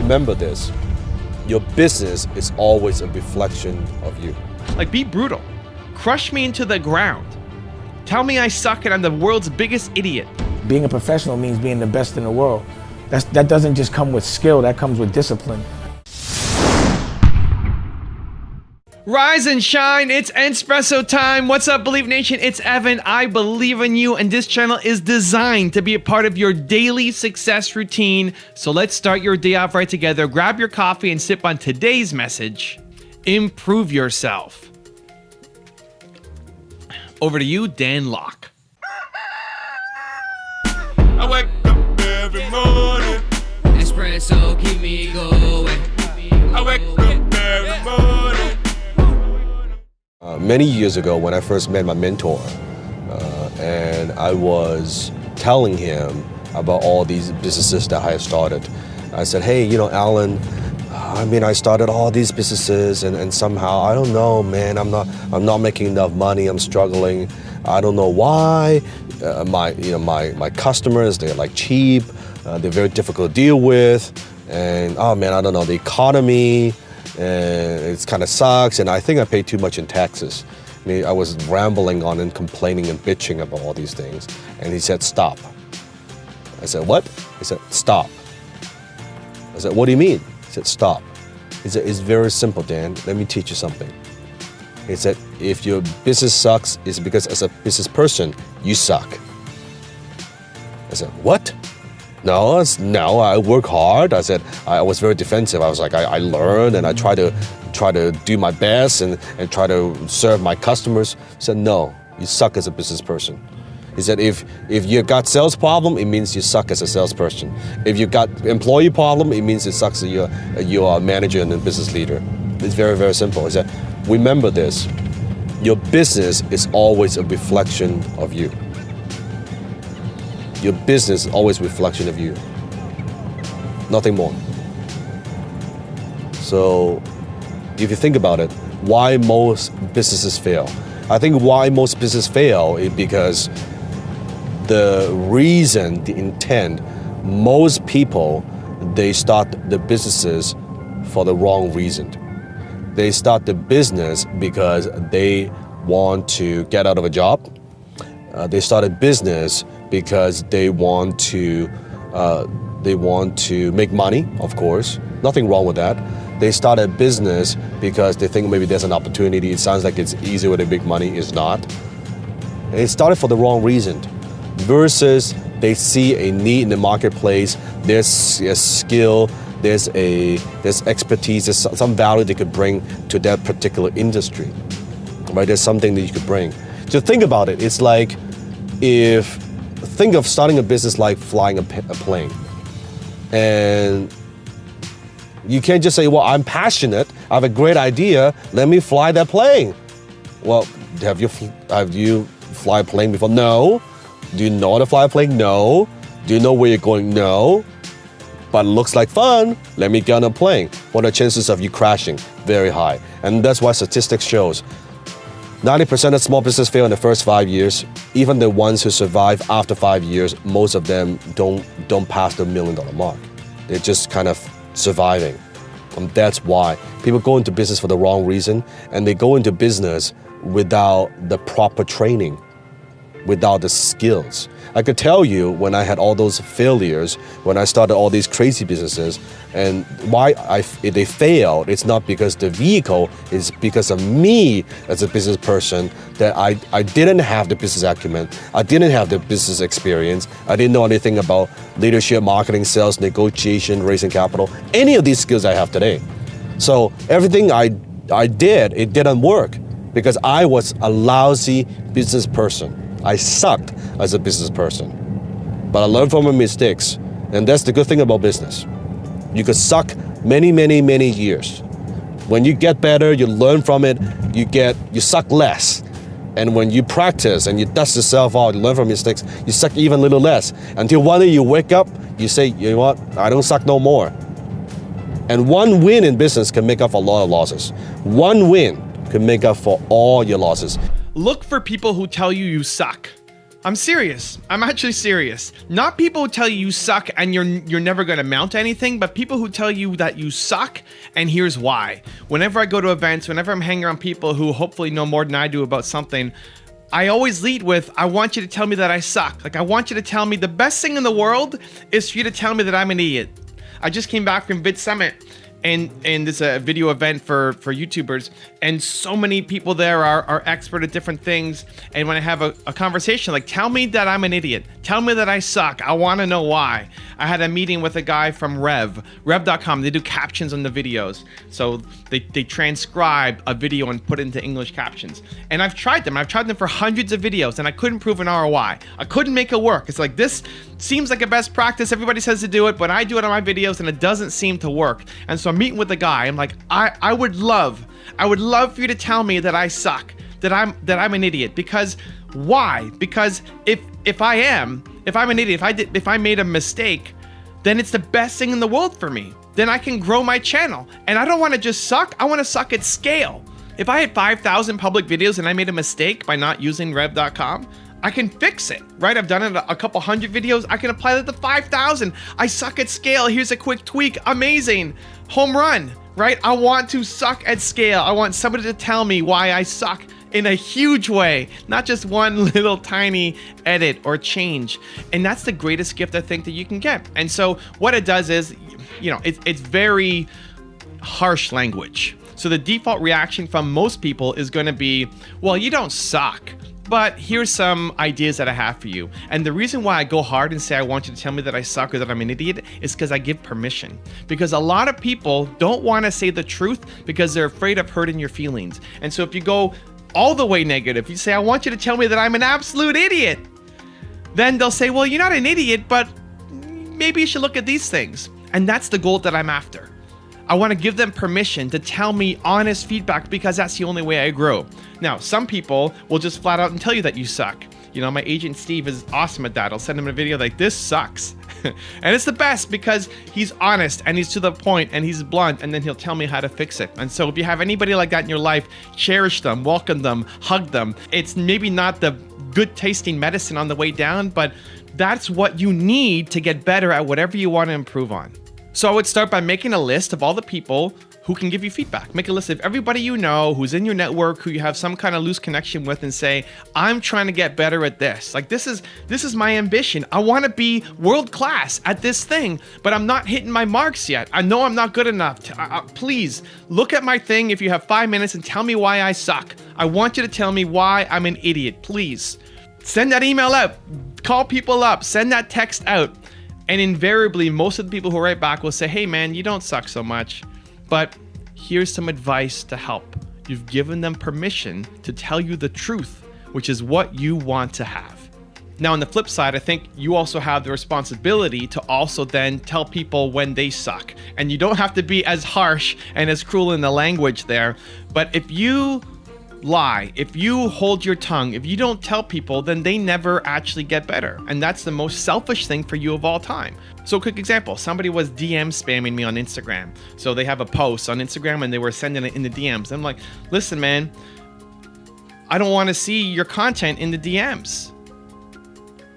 Remember this, your business is always a reflection of you. Like, be brutal. Crush me into the ground. Tell me I suck and I'm the world's biggest idiot. Being a professional means being the best in the world. That doesn't just come with skill, that comes with discipline. Rise and shine, it's Espresso time. What's up, Believe Nation? It's Evan. I believe in you, and this channel is designed to be a part of your daily success routine. So let's start your day off right together. Grab your coffee and sip on today's message. Improve yourself. Over to you, Dan Locke. I wake up every morning. Espresso keep me going. I wake up every morning. Many years ago when I first met my mentor, and I was telling him about all these businesses that I had started. I said, hey, you know, Alan, I started all these businesses and somehow, I don't know, man, I'm not making enough money, I'm struggling. I don't know why. My customers, they're like cheap, they're very difficult to deal with, and oh man, I don't know, the economy, and it's kind of sucks, and I think I pay too much in taxes. I was rambling on and complaining and bitching about all these things, and he said, stop. I said, what? He said, stop. I said, what do you mean? He said, stop. He said, it's very simple, Dan. Let me teach you something. He said, if your business sucks, it's because as a business person, you suck. I said, what? No, I work hard. I said, I was very defensive. I was like, I learned and I try to do my best and try to serve my customers. He said, no, you suck as a business person. He said, if you got sales problem, it means you suck as a salesperson. If you got employee problem, it means it sucks that you're a manager and a business leader. It's very, very simple. He said, remember this, your business is always a reflection of you. Your business is always a reflection of you. Nothing more. So if you think about it, why most businesses fail? I think why most businesses fail is because the reason, the intent, most people, they start the businesses for the wrong reason. They start the business because they want to get out of a job. They start a business because they want to make money, of course. Nothing wrong with that. They start a business because they think maybe there's an opportunity. It sounds like it's easy way to make money. It's not. It started for the wrong reason. Versus they see a need in the marketplace. There's a skill. There's expertise. There's some value they could bring to that particular industry. Right? There's something that you could bring. So think about it. It's like think of starting a business like flying a plane. And you can't just say, well, I'm passionate, I have a great idea, let me fly that plane. Well, have you fly a plane before? No. Do you know how to fly a plane? No. Do you know where you're going? No. But it looks like fun, let me get on a plane. What are the chances of you crashing? Very high. And that's why statistics shows 90% of small business fail in the first 5 years. Even the ones who survive after 5 years, most of them don't pass the $1 million mark. They're just kind of surviving. And that's why people go into business for the wrong reason, and they go into business without the proper training, without the skills. I could tell you when I had all those failures, when I started all these crazy businesses, and why they failed, it's not because the vehicle, it's because of me as a business person, that I didn't have the business acumen, I didn't have the business experience, I didn't know anything about leadership, marketing, sales, negotiation, raising capital, any of these skills I have today. So everything I did, it didn't work because I was a lousy business person. I sucked as a business person, but I learned from my mistakes, and that's the good thing about business. You could suck many, many, many years. When you get better, you learn from it, you suck less. And when you practice and you dust yourself out, you learn from mistakes, you suck even a little less. Until one day you wake up, you say, you know what, I don't suck no more. And one win in business can make up for a lot of losses. One win can make up for all your losses. Look for people who tell you you suck. I'm serious. I'm actually serious. Not people who tell you suck and you're never going to amount to anything, but people who tell you that you suck and here's why. Whenever I go to events, whenever I'm hanging around people who hopefully know more than I do about something, I always lead with, I want you to tell me that I suck. Like, I want you to tell me the best thing in the world is for you to tell me that I'm an idiot. I just came back from Vid Summit, and it's a video event for YouTubers, and so many people there are expert at different things. And when I have a conversation, like, tell me that I'm an idiot, tell me that I suck, I want to know why. I had a meeting with a guy from rev.com. They do captions on the videos, so they transcribe a video and put it into English captions. And I've tried them for hundreds of videos, and I couldn't prove an ROI. I couldn't make it work. It's like, this seems like a best practice, everybody says to do it, but I do it on my videos and it doesn't seem to work. And so I'm meeting with the guy. I'm like, I would love for you to tell me that I suck, that I'm an idiot. Because why? Because if I'm an idiot, if I made a mistake, then it's the best thing in the world for me. Then I can grow my channel. And I don't want to just suck, I want to suck at scale. If I had 5,000 public videos and I made a mistake by not using rev.com, I can fix it, right? I've done it a couple hundred videos. I can apply that to 5,000. I suck at scale. Here's a quick tweak. Amazing. Home run, right? I want to suck at scale. I want somebody to tell me why I suck in a huge way, not just one little tiny edit or change. And that's the greatest gift I think that you can get. And so what it does is, it's very harsh language. So the default reaction from most people is going to be, well, you don't suck, but here's some ideas that I have for you. And the reason why I go hard and say I want you to tell me that I suck or that I'm an idiot is because I give permission. Because a lot of people don't want to say the truth because they're afraid of hurting your feelings. And so if you go all the way negative, you say, I want you to tell me that I'm an absolute idiot, then they'll say, well, you're not an idiot, but maybe you should look at these things. And that's the goal that I'm after. I want to give them permission to tell me honest feedback because that's the only way I grow. Now, some people will just flat out and tell you that you suck. My agent Steve is awesome at that. I'll send him a video like, this sucks. And it's the best because he's honest and he's to the point and he's blunt, and then he'll tell me how to fix it. And so if you have anybody like that in your life, cherish them, welcome them, hug them. It's maybe not the good tasting medicine on the way down, but that's what you need to get better at whatever you want to improve on. So I would start by making a list of all the people who can give you feedback. Make a list of everybody you know, who's in your network, who you have some kind of loose connection with, and say, I'm trying to get better at this. Like, this is my ambition. I want to be world class at this thing, but I'm not hitting my marks yet. I know I'm not good enough. Please look at my thing if you have 5 minutes and tell me why I suck. I want you to tell me why I'm an idiot, please. Send that email out, call people up, send that text out. And invariably, most of the people who write back will say, hey man, you don't suck so much, but here's some advice to help. You've given them permission to tell you the truth, which is what you want to have. Now, on the flip side, I think you also have the responsibility to also then tell people when they suck. And you don't have to be as harsh and as cruel in the language there, but if you lie, if you hold your tongue, if you don't tell people, then they never actually get better. And that's the most selfish thing for you of all time. So a quick example, somebody was DM spamming me on Instagram. So they have a post on Instagram and they were sending it in the DMs. I'm like, listen, man, I don't want to see your content in the DMs.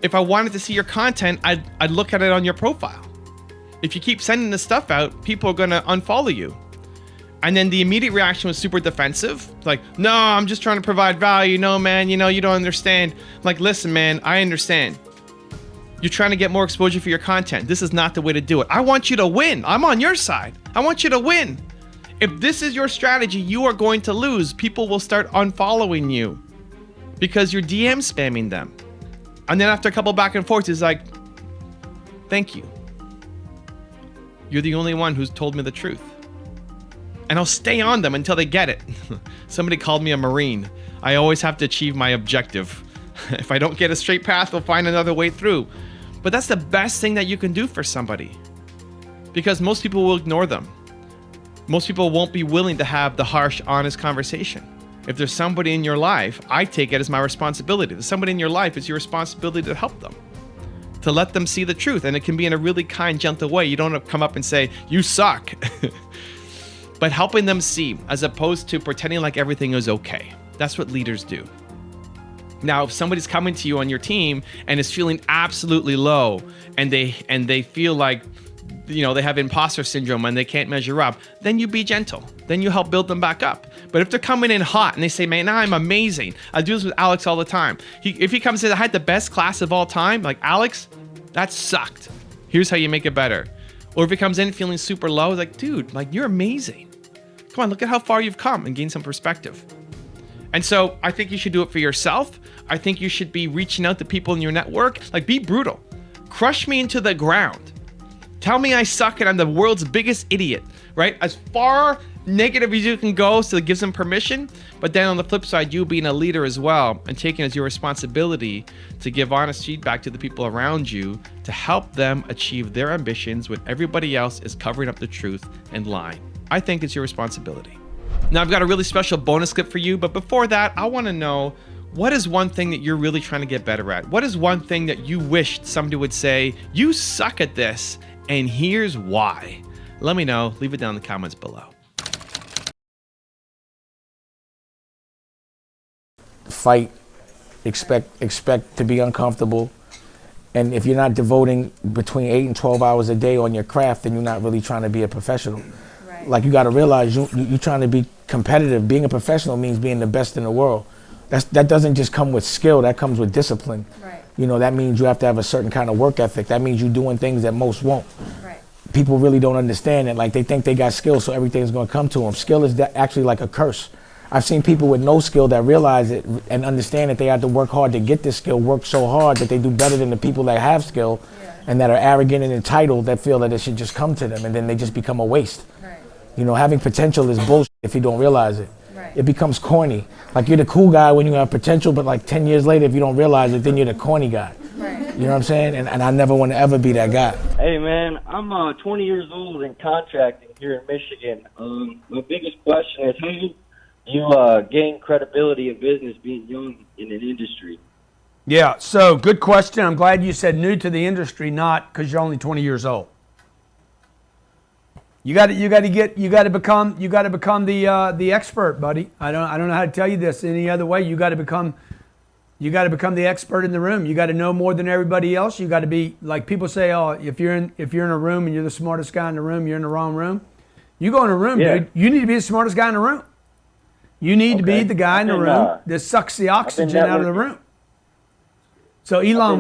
If I wanted to see your content, I'd look at it on your profile. If you keep sending this stuff out, people are going to unfollow you. And then the immediate reaction was super defensive. Like, no, I'm just trying to provide value. No, man, you don't understand. I'm like, listen, man, I understand. You're trying to get more exposure for your content. This is not the way to do it. I want you to win. I'm on your side. I want you to win. If this is your strategy, you are going to lose. People will start unfollowing you because you're DM spamming them. And then after a couple back and forth, he's like, thank you. You're the only one who's told me the truth. And I'll stay on them until they get it. Somebody called me a Marine. I always have to achieve my objective. If I don't get a straight path, we'll find another way through. But that's the best thing that you can do for somebody, because most people will ignore them. Most people won't be willing to have the harsh, honest conversation. If there's somebody in your life, I take it as my responsibility. There's somebody in your life, it's your responsibility to help them, to let them see the truth. And it can be in a really kind, gentle way. You don't have to come up and say, you suck. But helping them see, as opposed to pretending like everything is okay. That's what leaders do. Now, if somebody's coming to you on your team and is feeling absolutely low, and they feel like, you know, they have imposter syndrome and they can't measure up, then you be gentle. Then you help build them back up. But if they're coming in hot and they say, man, now I'm amazing. I do this with Alex all the time. If he comes and says, I had the best class of all time, like, Alex, that sucked. Here's how you make it better. Or if he comes in feeling super low, like, dude, like, you're amazing. Come on, look at how far you've come, and gain some perspective. And so I think you should do it for yourself. I think you should be reaching out to people in your network. Like, be brutal. Crush me into the ground. Tell me I suck and I'm the world's biggest idiot, right? As far negative as you can go, so it gives them permission. But then on the flip side, you being a leader as well and taking it as your responsibility to give honest feedback to the people around you to help them achieve their ambitions when everybody else is covering up the truth and lying. I think it's your responsibility. Now, I've got a really special bonus clip for you, but before that, I want to know, what is one thing that you're really trying to get better at? What is one thing that you wished somebody would say, you suck at this, and here's why? Let me know. Leave it down in the comments below. Fight, expect to be uncomfortable. And if you're not devoting between 8 and 12 hours a day on your craft, then you're not really trying to be a professional. Right. Like, you got to realize you're trying to be competitive. Being a professional means being the best in the world. That doesn't just come with skill, that comes with discipline. Right. You know, that means you have to have a certain kind of work ethic. That means you're doing things that most won't. Right. People really don't understand it. Like, they think they got skill, so everything's going to come to them. Skill is actually like a curse. I've seen people with no skill that realize it and understand that they have to work hard to get this skill, work so hard that they do better than the people that have skill, and that are arrogant and entitled, that feel that it should just come to them, and then they just become a waste. Right. You know, having potential is bullshit if you don't realize it. Right. It becomes corny. Like, you're the cool guy when you have potential, but like 10 years later, if you don't realize it, then you're the corny guy. Right. You know what I'm saying? And I never want to ever be that guy. Hey, man, I'm 20 years old in contracting here in Michigan. My biggest question is, how do you gain credibility in business being young in an industry? Yeah, so good question. I'm glad you said new to the industry, not because you're only 20 years old. You got to become the expert, buddy. I don't know how to tell you this any other way. You got to become the expert in the room. You got to know more than everybody else. You got to be, like people say, oh, if you're in a room and you're the smartest guy in the room, you're in the wrong room. You go in a room, dude. You need to be the smartest guy in the room. You need to be the guy in the room that sucks the oxygen out of the room. So Elon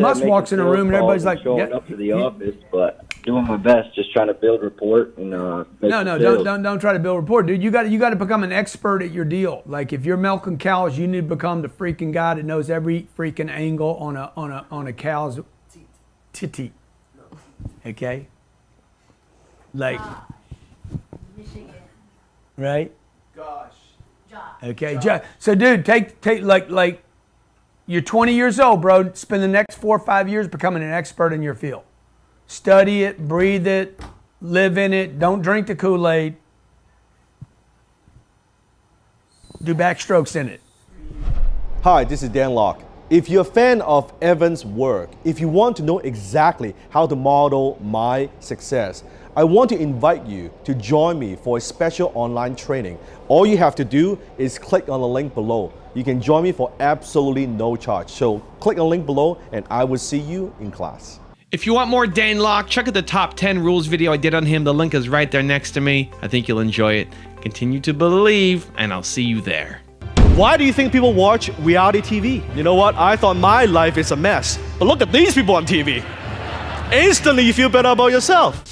Musk walks in a room and everybody's like, showing up to the office, but doing my best, just trying to build rapport and don't try to build rapport, dude. You got to become an expert at your deal. Like, if you're milking cows, you need to become the freaking guy that knows every freaking angle on a cow's titty. Okay? Like, Michigan. Right? Gosh. Okay. So, dude, take like you're 20 years old, bro. Spend the next 4 or 5 years becoming an expert in your field. Study it, breathe it, live in it. Don't drink the Kool-Aid. Do backstrokes in it. Hi, this is Dan Locke. If you're a fan of Evan's work, if you want to know exactly how to model my success, I want to invite you to join me for a special online training. All you have to do is click on the link below. You can join me for absolutely no charge. So click on the link below and I will see you in class. If you want more Dan Locke, check out the top 10 rules video I did on him. The link is right there next to me. I think you'll enjoy it. Continue to believe, and I'll see you there. Why do you think people watch reality TV? You know what? I thought my life is a mess. But look at these people on TV. Instantly you feel better about yourself.